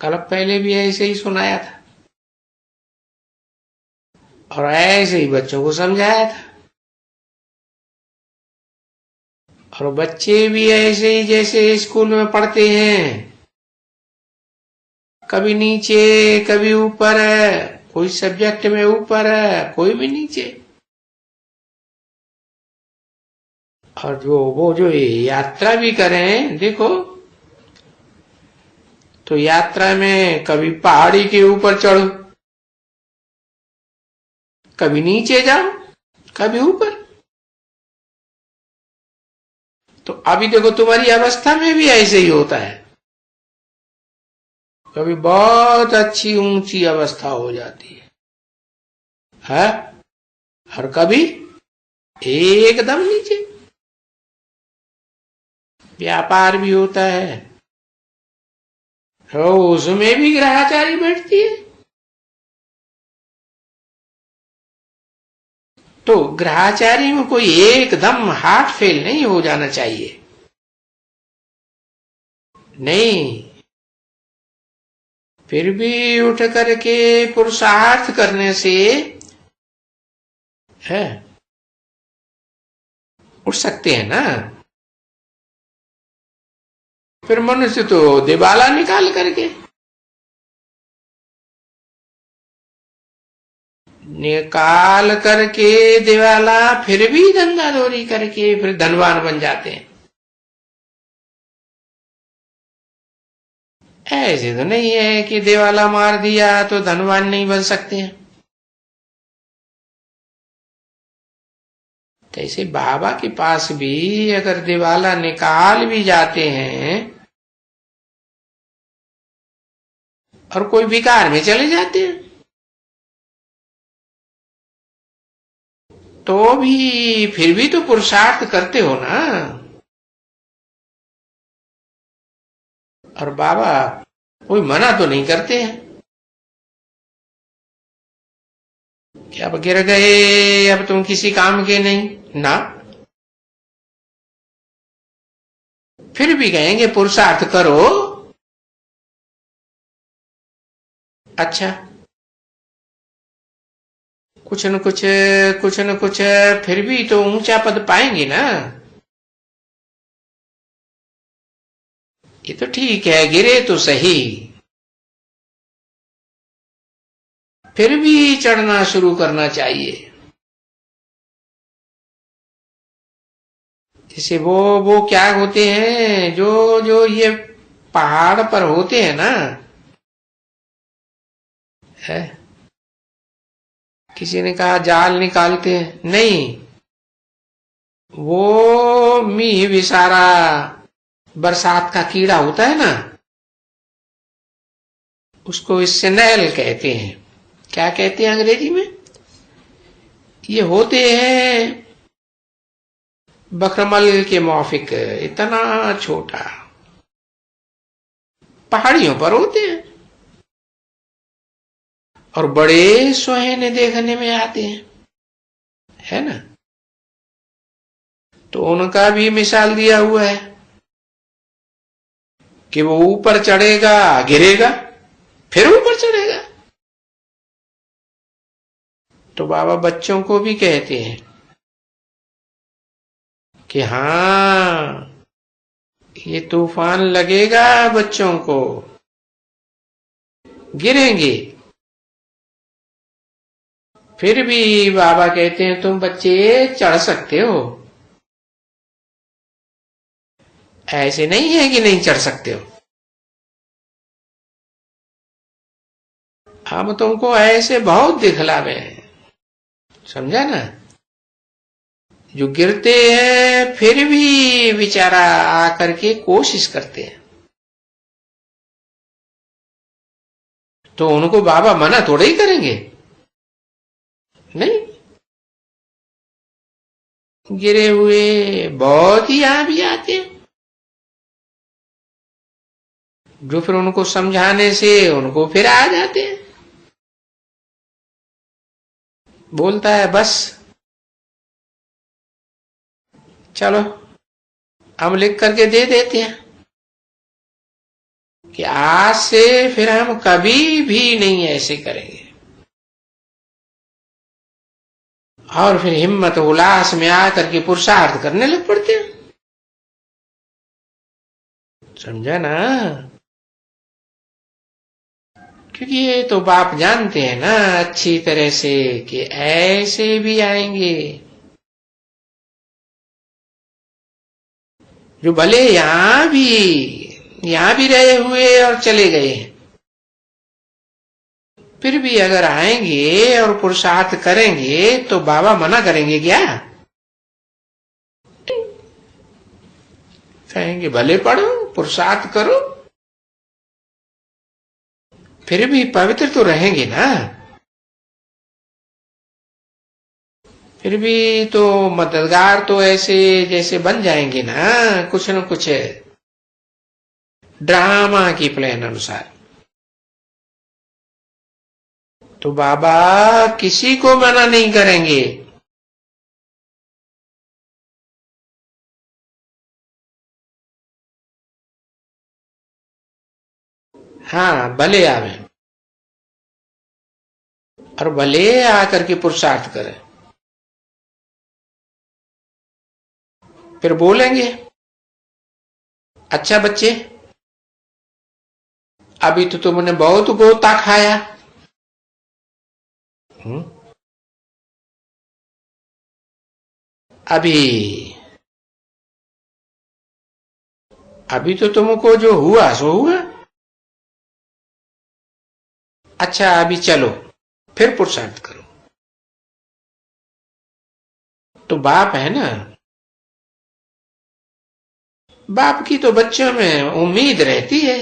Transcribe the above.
कल पहले भी ऐसे ही सुनाया था और ऐसे ही बच्चों को समझाया था। और बच्चे भी ऐसे ही जैसे स्कूल में पढ़ते हैं, कभी नीचे कभी ऊपर है, कोई सब्जेक्ट में ऊपर है कोई भी नीचे। और जो यात्रा भी करें देखो, तो यात्रा में कभी पहाड़ी के ऊपर चढ़ो, कभी नीचे जाओ, कभी ऊपर। तो अभी देखो तुम्हारी अवस्था में भी ऐसे ही होता है, कभी बहुत अच्छी ऊंची अवस्था हो जाती है और कभी एकदम नीचे। व्यापार भी होता है, तो उसमें भी ग्रहाचारी बैठती है। तो ग्रहाचारी में कोई एकदम हार्ट फेल नहीं हो जाना चाहिए, नहीं। फिर भी उठ करके पुरुषार्थ करने से है उठ सकते हैं ना। फिर मनुष्य तो दिवाला निकाल करके दिवाला फिर भी धंधा दौरी करके फिर धनवान बन जाते हैं। ऐसे तो नहीं है कि दिवाला मार दिया तो धनवान नहीं बन सकते हैं। जैसे बाबा के पास भी अगर दिवाला निकाल भी जाते हैं और कोई विकार में चले जाते हैं, तो भी फिर भी तो पुरुषार्थ करते हो ना। और बाबा कोई मना तो नहीं करते हैं कि अब गिर गए अब तुम किसी काम के नहीं ना, फिर भी कहेंगे पुरुषार्थ करो। अच्छा, कुछ न कुछ फिर भी तो ऊंचा पद पाएंगे ना। ये तो ठीक है, गिरे तो सही, फिर भी चढ़ना शुरू करना चाहिए। जैसे वो क्या होते हैं जो जो ये पहाड़ पर होते हैं ना, है किसी ने कहा जाल निकालते हैं, नहीं, वो मीह विसारा बरसात का कीड़ा होता है ना, उसको स्नेल कहते हैं। क्या कहते हैं अंग्रेजी में? ये होते हैं बकरमल के मौफिक, इतना छोटा, पहाड़ियों पर होते हैं और बड़े सुहाने देखने में आते हैं, है ना। तो उनका भी मिसाल दिया हुआ है कि वो ऊपर चढ़ेगा गिरेगा फिर ऊपर चढ़ेगा। तो बाबा बच्चों को भी कहते हैं कि हाँ, ये तूफान लगेगा, बच्चों को गिरेंगे, फिर भी बाबा कहते हैं तुम बच्चे चढ़ सकते हो। ऐसे नहीं है कि नहीं चढ़ सकते हो, हम तुमको ऐसे बहुत दिखलावे हैं, समझा ना। जो गिरते हैं फिर भी बेचारा आकर के कोशिश करते हैं, तो उनको बाबा मना थोड़े ही करेंगे, नहीं। गिरे हुए बहुत ही यहां भी आते हैं, जो फिर उनको समझाने से उनको फिर आ जाते हैं। बोलता है बस चलो हम लिख करके दे देते हैं, कि आज से फिर हम कभी भी नहीं ऐसे करेंगे, और फिर हिम्मत उल्लास में आकर के पुरुषार्थ करने लग पड़ते हैं। समझा ना? क्योंकि ये तो बाप जानते हैं ना अच्छी तरह से कि ऐसे भी आएंगे जो भले यहां भी रहे हुए और चले गए, फिर भी अगर आएंगे और पुरुषार्थ करेंगे तो बाबा मना करेंगे क्या? कहेंगे भले पढ़ो, पुरुषार्थ करो, फिर भी पवित्र तो रहेंगे ना। फिर भी तो मददगार तो ऐसे जैसे बन जाएंगे ना, कुछ न कुछ ड्रामा की प्लान अनुसार। तो बाबा किसी को मना नहीं करेंगे। हाँ, भले आवे और भले आकर के पुरुषार्थ करें। फिर बोलेंगे, अच्छा बच्चे, अभी तो तुमने बहुत गोता खाया। अभी अभी तो तुमको जो हुआ सो हुआ। अच्छा अभी चलो फिर पुरुषार्थ करो। तो बाप है ना, बाप की तो बच्चों में उम्मीद रहती है